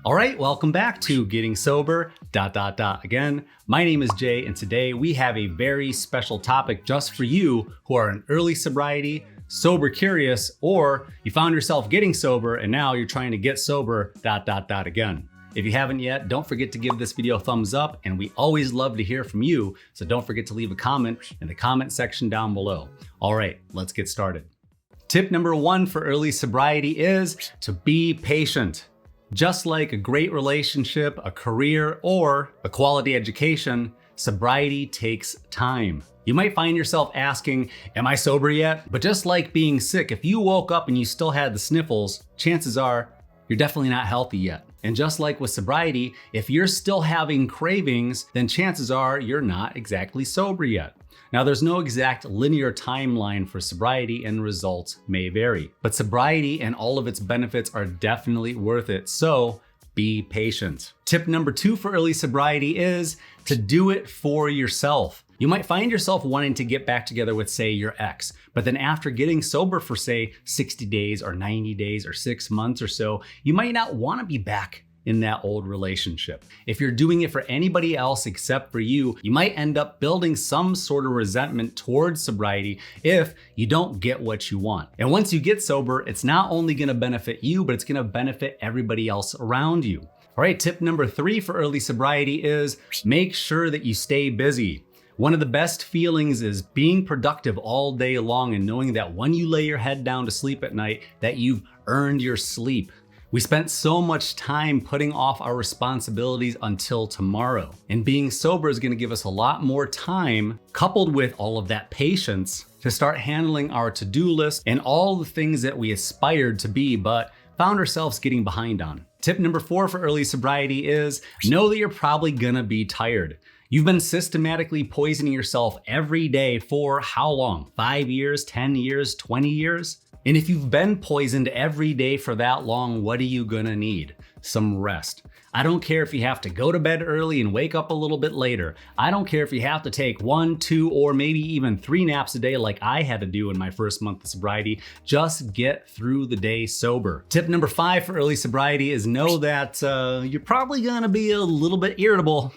All right, welcome back to Getting Sober, Again, my name is Jay, and today we have a very special topic just for you who are in early sobriety, sober curious, or you found yourself getting sober and now you're trying to get sober, Again. If you haven't yet, don't forget to give this video a thumbs up, and we always love to hear from you, so don't forget to leave a comment in the comment section down below. All right, let's get started. Tip number 1 for early sobriety is to be patient. Just like a great relationship, a career, or a quality education, sobriety takes time. You might find yourself asking, am I sober yet? But just like being sick, if you woke up and you still had the sniffles, chances are you're definitely not healthy yet. And just like with sobriety, if you're still having cravings, then chances are you're not exactly sober yet. Now, there's no exact linear timeline for sobriety, and results may vary. But sobriety and all of its benefits are definitely worth it, so be patient. Tip number 2 for early sobriety is to do it for yourself. You might find yourself wanting to get back together with, say, your ex, but then after getting sober for, say, 60 days or 90 days or 6 months or so, you might not want to be back in that old relationship. If you're doing it for anybody else except for you, you might end up building some sort of resentment towards sobriety if you don't get what you want. And once you get sober, it's not only going to benefit you, but it's going to benefit everybody else around you. All right, tip number 3 for early sobriety is make sure that you stay busy. One of the best feelings is being productive all day long and knowing that when you lay your head down to sleep at night, that you've earned your sleep. We spent so much time putting off our responsibilities until tomorrow, and being sober is going to give us a lot more time, coupled with all of that patience, to start handling our to-do list and all the things that we aspired to be but found ourselves getting behind on. Tip number 4 for early sobriety is know that you're probably gonna be tired. You've been systematically poisoning yourself every day for how long? 5 years, 10 years, 20 years? And if you've been poisoned every day for that long, what are you gonna need? Some rest. I don't care if you have to go to bed early and wake up a little bit later. I don't care if you have to take 1, 2, or maybe even 3 naps a day like I had to do in my first month of sobriety. Just get through the day sober. Tip number 5 for early sobriety is know that you're probably gonna be a little bit irritable.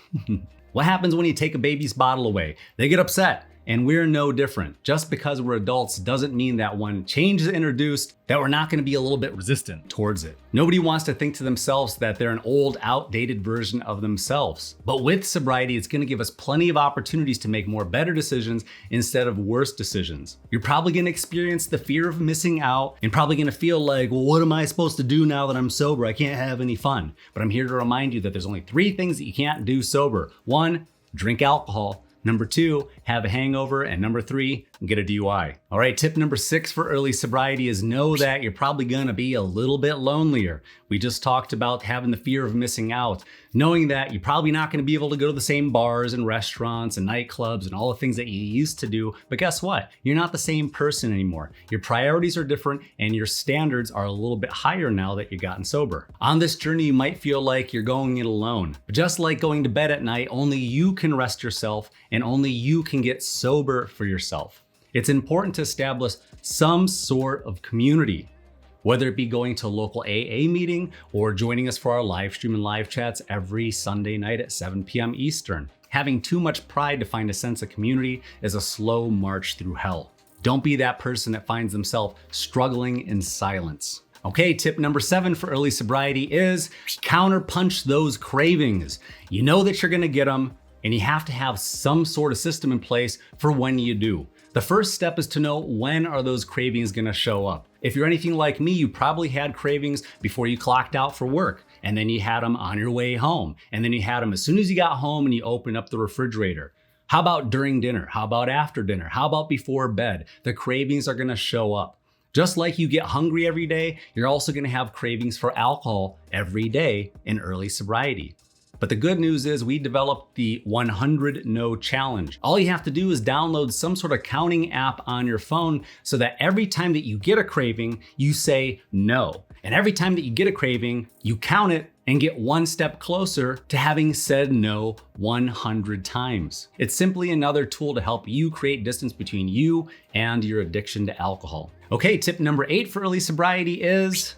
What happens when you take a baby's bottle away? They get upset. And we're no different. Just because we're adults doesn't mean that when change is introduced, that we're not gonna be a little bit resistant towards it. Nobody wants to think to themselves that they're an old, outdated version of themselves. But with sobriety, it's gonna give us plenty of opportunities to make more better decisions instead of worse decisions. You're probably gonna experience the fear of missing out and probably gonna feel like, well, what am I supposed to do now that I'm sober? I can't have any fun. But I'm here to remind you that there's only 3 things that you can't do sober. 1, drink alcohol. Number 2, have a hangover. And number 3, get a DUI. All right, tip number 6 for early sobriety is know that you're probably gonna be a little bit lonelier. We just talked about having the fear of missing out, knowing that you're probably not gonna be able to go to the same bars and restaurants and nightclubs and all the things that you used to do. But guess what? You're not the same person anymore. Your priorities are different and your standards are a little bit higher now that you've gotten sober. On this journey, you might feel like you're going it alone. But just like going to bed at night, only you can rest yourself and only you can get sober for yourself. It's important to establish some sort of community, whether it be going to a local AA meeting or joining us for our live stream and live chats every Sunday night at 7 p.m. Eastern. Having too much pride to find a sense of community is a slow march through hell. Don't be that person that finds themselves struggling in silence. Okay, tip number 7 for early sobriety is counterpunch those cravings. You know that you're gonna get them, and you have to have some sort of system in place for when you do. The first step is to know when are those cravings gonna show up. If you're anything like me, you probably had cravings before you clocked out for work, and then you had them on your way home, and then you had them as soon as you got home and you opened up the refrigerator. How about during dinner? How about after dinner? How about before bed? The cravings are gonna show up. Just like you get hungry every day, you're also gonna have cravings for alcohol every day in early sobriety. But the good news is we developed the 100 No Challenge. All you have to do is download some sort of counting app on your phone so that every time that you get a craving, you say no. And every time that you get a craving, you count it and get one step closer to having said no 100 times. It's simply another tool to help you create distance between you and your addiction to alcohol. Okay, tip number 8 for early sobriety is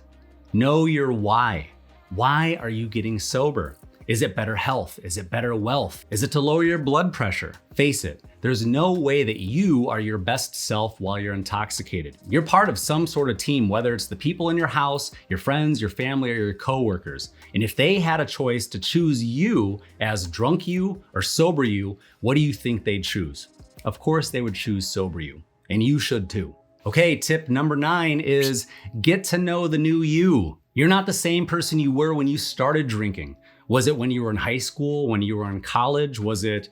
know your why. Why are you getting sober? Is it better health? Is it better wealth? Is it to lower your blood pressure? Face it, there's no way that you are your best self while you're intoxicated. You're part of some sort of team, whether it's the people in your house, your friends, your family, or your coworkers. And if they had a choice to choose you as drunk you or sober you, what do you think they'd choose? Of course, they would choose sober you, and you should too. Okay, tip number 9 is get to know the new you. You're not the same person you were when you started drinking. Was it when you were in high school, when you were in college? Was it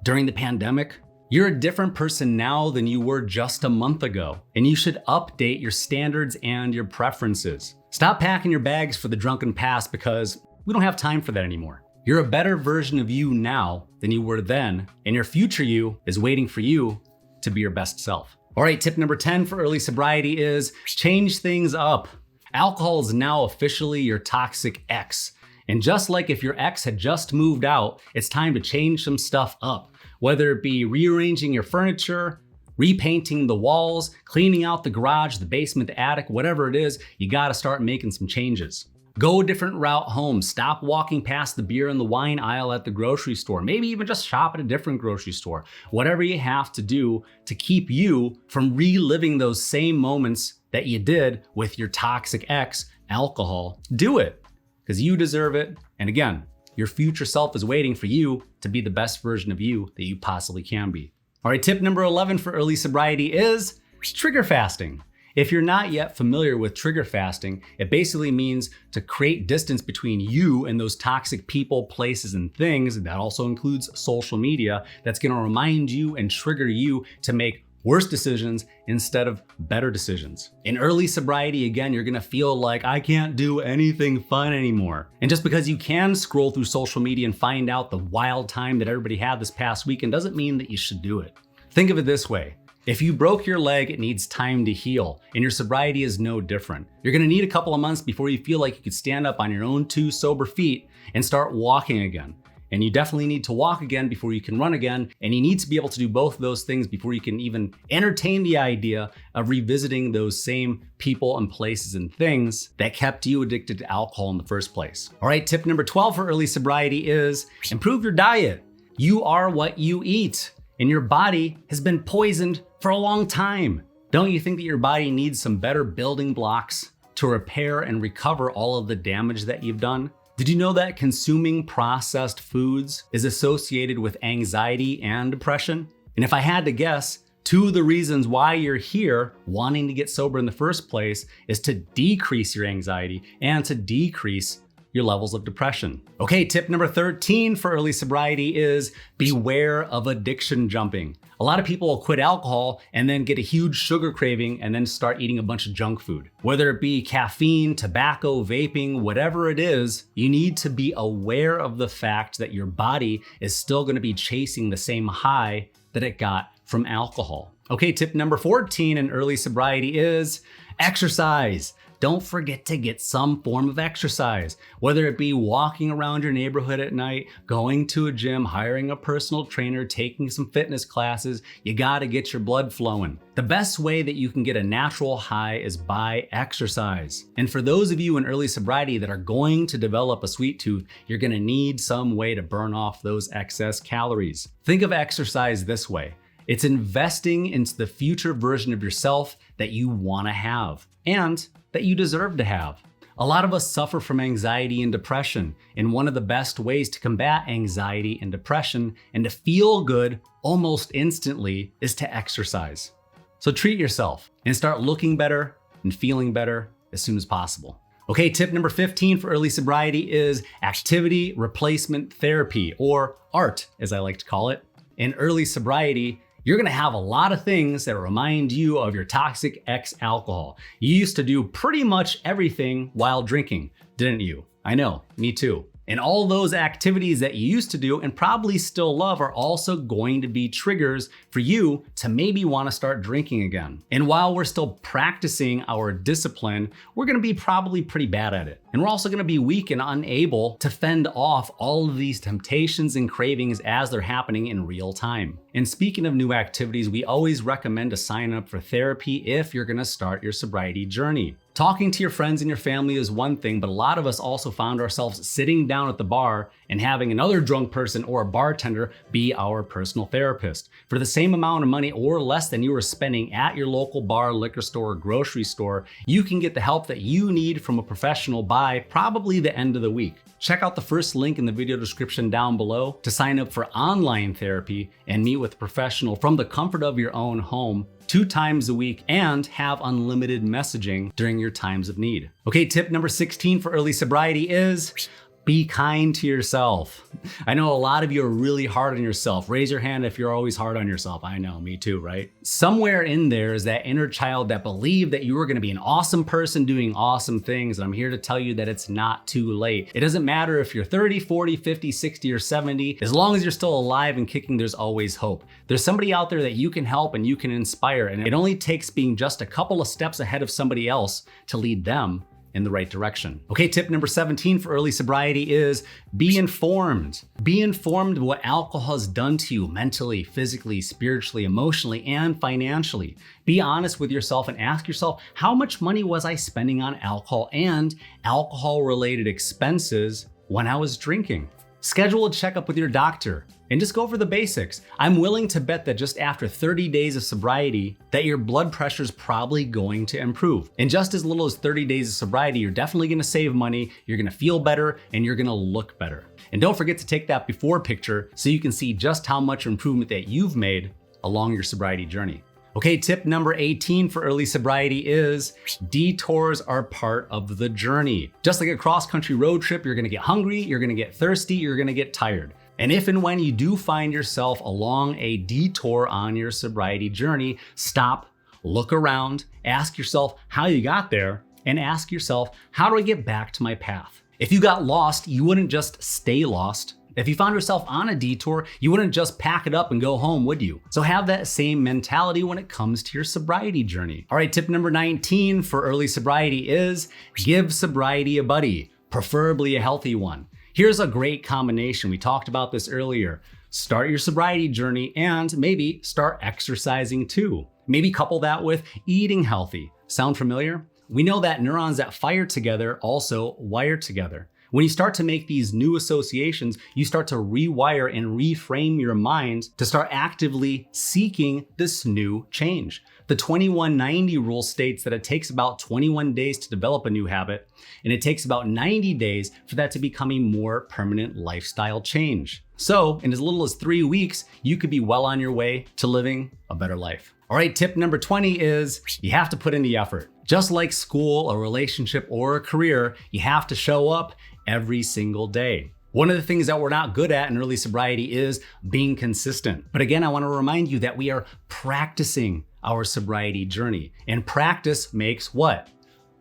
during the pandemic? You're a different person now than you were just a month ago, and you should update your standards and your preferences. Stop packing your bags for the drunken past because we don't have time for that anymore. You're a better version of you now than you were then, and your future you is waiting for you to be your best self. All right, tip number 10 for early sobriety is change things up. Alcohol is now officially your toxic ex. And just like if your ex had just moved out, it's time to change some stuff up. Whether it be rearranging your furniture, repainting the walls, cleaning out the garage, the basement, the attic, whatever it is, you gotta start making some changes. Go a different route home. Stop walking past the beer and the wine aisle at the grocery store. Maybe even just shop at a different grocery store. Whatever you have to do to keep you from reliving those same moments that you did with your toxic ex, alcohol, do it. Because you deserve it. And again, your future self is waiting for you to be the best version of you that you possibly can be. All right, tip number 11 for early sobriety is trigger fasting. If you're not yet familiar with trigger fasting, it basically means to create distance between you and those toxic people, places, and things. That also includes social media. That's gonna remind you and trigger you to make worse decisions instead of better decisions. In early sobriety, again, you're gonna feel like I can't do anything fun anymore. And just because you can scroll through social media and find out the wild time that everybody had this past weekend doesn't mean that you should do it. Think of it this way. If you broke your leg, it needs time to heal, and your sobriety is no different. You're gonna need a couple of months before you feel like you could stand up on your own 2 sober feet and start walking again. And you definitely need to walk again before you can run again. And you need to be able to do both of those things before you can even entertain the idea of revisiting those same people and places and things that kept you addicted to alcohol in the first place. All right, tip number 12 for early sobriety is improve your diet. You are what you eat, and your body has been poisoned for a long time. Don't you think that your body needs some better building blocks to repair and recover all of the damage that you've done? Did you know that consuming processed foods is associated with anxiety and depression? And if I had to guess, 2 of the reasons why you're here wanting to get sober in the first place is to decrease your anxiety and to decrease your levels of depression. Okay, tip number 13 for early sobriety is beware of addiction jumping. A lot of people will quit alcohol and then get a huge sugar craving and then start eating a bunch of junk food. Whether it be caffeine, tobacco, vaping, whatever it is, you need to be aware of the fact that your body is still gonna be chasing the same high that it got from alcohol. Okay, tip number 14 in early sobriety is exercise. Don't forget to get some form of exercise, whether it be walking around your neighborhood at night, going to a gym, hiring a personal trainer, taking some fitness classes. You gotta get your blood flowing. The best way that you can get a natural high is by exercise. And for those of you in early sobriety that are going to develop a sweet tooth, you're gonna need some way to burn off those excess calories. Think of exercise this way. It's investing into the future version of yourself that you wanna have and that you deserve to have. A lot of us suffer from anxiety and depression, and one of the best ways to combat anxiety and depression and to feel good almost instantly is to exercise. So treat yourself and start looking better and feeling better as soon as possible. Okay, tip number 15 for early sobriety is activity replacement therapy, or ART as I like to call it. In early sobriety, you're gonna have a lot of things that remind you of your toxic ex-alcohol. You used to do pretty much everything while drinking, didn't you? I know, me too. And all those activities that you used to do and probably still love are also going to be triggers for you to maybe want to start drinking again. And while we're still practicing our discipline, we're going to be probably pretty bad at it. And we're also going to be weak and unable to fend off all of these temptations and cravings as they're happening in real time. And speaking of new activities, we always recommend to sign up for therapy if you're going to start your sobriety journey. Talking to your friends and your family is one thing, but a lot of us also found ourselves sitting down at the bar and having another drunk person or a bartender be our personal therapist. For the same amount of money or less than you were spending at your local bar, liquor store, or grocery store, you can get the help that you need from a professional by probably the end of the week. Check out the first link in the video description down below to sign up for online therapy and meet with a professional from the comfort of your own home 2 times a week and have unlimited messaging during your times of need. Okay, tip number 16 for early sobriety is be kind to yourself. I know a lot of you are really hard on yourself. Raise your hand if you're always hard on yourself. I know, me too, right? Somewhere in there is that inner child that believed that you were gonna be an awesome person doing awesome things. And I'm here to tell you that it's not too late. It doesn't matter if you're 30, 40, 50, 60, or 70. As long as you're still alive and kicking, there's always hope. There's somebody out there that you can help and you can inspire. And it only takes being just a couple of steps ahead of somebody else to lead them in the right direction. Okay, tip number 17 for early sobriety is be informed. Be informed of what alcohol has done to you mentally, physically, spiritually, emotionally, and financially. Be honest with yourself and ask yourself, how much money was I spending on alcohol and alcohol-related expenses when I was drinking? Schedule a checkup with your doctor and just go over the basics. I'm willing to bet that just after 30 days of sobriety, that your blood pressure is probably going to improve. In just as little as 30 days of sobriety, you're definitely gonna save money, you're gonna feel better, and you're gonna look better. And don't forget to take that before picture so you can see just how much improvement that you've made along your sobriety journey. Okay, tip number 18 for early sobriety is detours are part of the journey. Just like a cross-country road trip, you're gonna get hungry, you're gonna get thirsty, you're gonna get tired. And if and when you do find yourself along a detour on your sobriety journey, stop, look around, ask yourself how you got there, and ask yourself, how do I get back to my path? If you got lost, you wouldn't just stay lost. If you found yourself on a detour, you wouldn't just pack it up and go home, would you? So have that same mentality when it comes to your sobriety journey. All right, tip number 19 for early sobriety is give sobriety a buddy, preferably a healthy one. Here's a great combination. We talked about this earlier. Start your sobriety journey and maybe start exercising too. Maybe couple that with eating healthy. Sound familiar? We know that neurons that fire together also wire together. When you start to make these new associations, you start to rewire and reframe your mind to start actively seeking this new change. The 21-90 rule states that it takes about 21 days to develop a new habit, and it takes about 90 days for that to become a more permanent lifestyle change. So, in as little as 3 weeks, you could be well on your way to living a better life. All right, tip number 20 is you have to put in the effort. Just like school, a relationship, or a career, you have to show up every single day. One of the things that we're not good at in early sobriety is being consistent. But again, I want to remind you that we are practicing our sobriety journey. And practice makes what?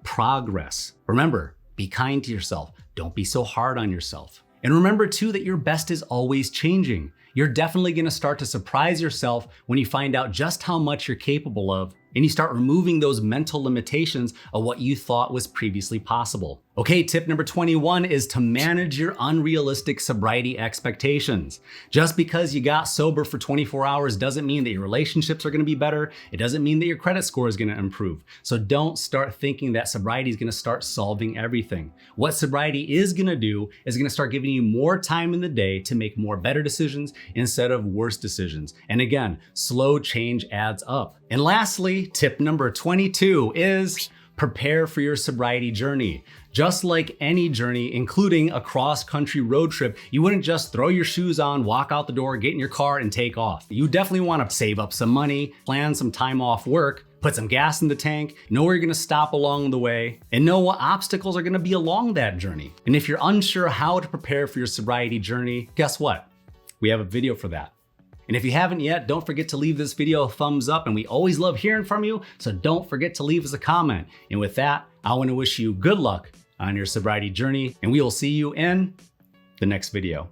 Progress. Remember, be kind to yourself. Don't be so hard on yourself. And remember too that your best is always changing. You're definitely going to start to surprise yourself when you find out just how much you're capable of and you start removing those mental limitations of what you thought was previously possible. Okay, tip number 21 is to manage your unrealistic sobriety expectations. Just because you got sober for 24 hours doesn't mean that your relationships are gonna be better. It doesn't mean that your credit score is gonna improve. So don't start thinking that sobriety is gonna start solving everything. What sobriety is gonna do is gonna start giving you more time in the day to make more better decisions instead of worse decisions. And again, slow change adds up. And lastly, tip number 22 is prepare for your sobriety journey. Just like any journey, including a cross-country road trip, you wouldn't just throw your shoes on, walk out the door, get in your car, and take off. You definitely want to save up some money, plan some time off work, put some gas in the tank, know where you're gonna stop along the way, and know what obstacles are gonna be along that journey. And if you're unsure how to prepare for your sobriety journey, guess what? We have a video for that. And if you haven't yet, don't forget to leave this video a thumbs up, and we always love hearing from you, so don't forget to leave us a comment. And with that, I want to wish you good luck on your sobriety journey, and we will see you in the next video.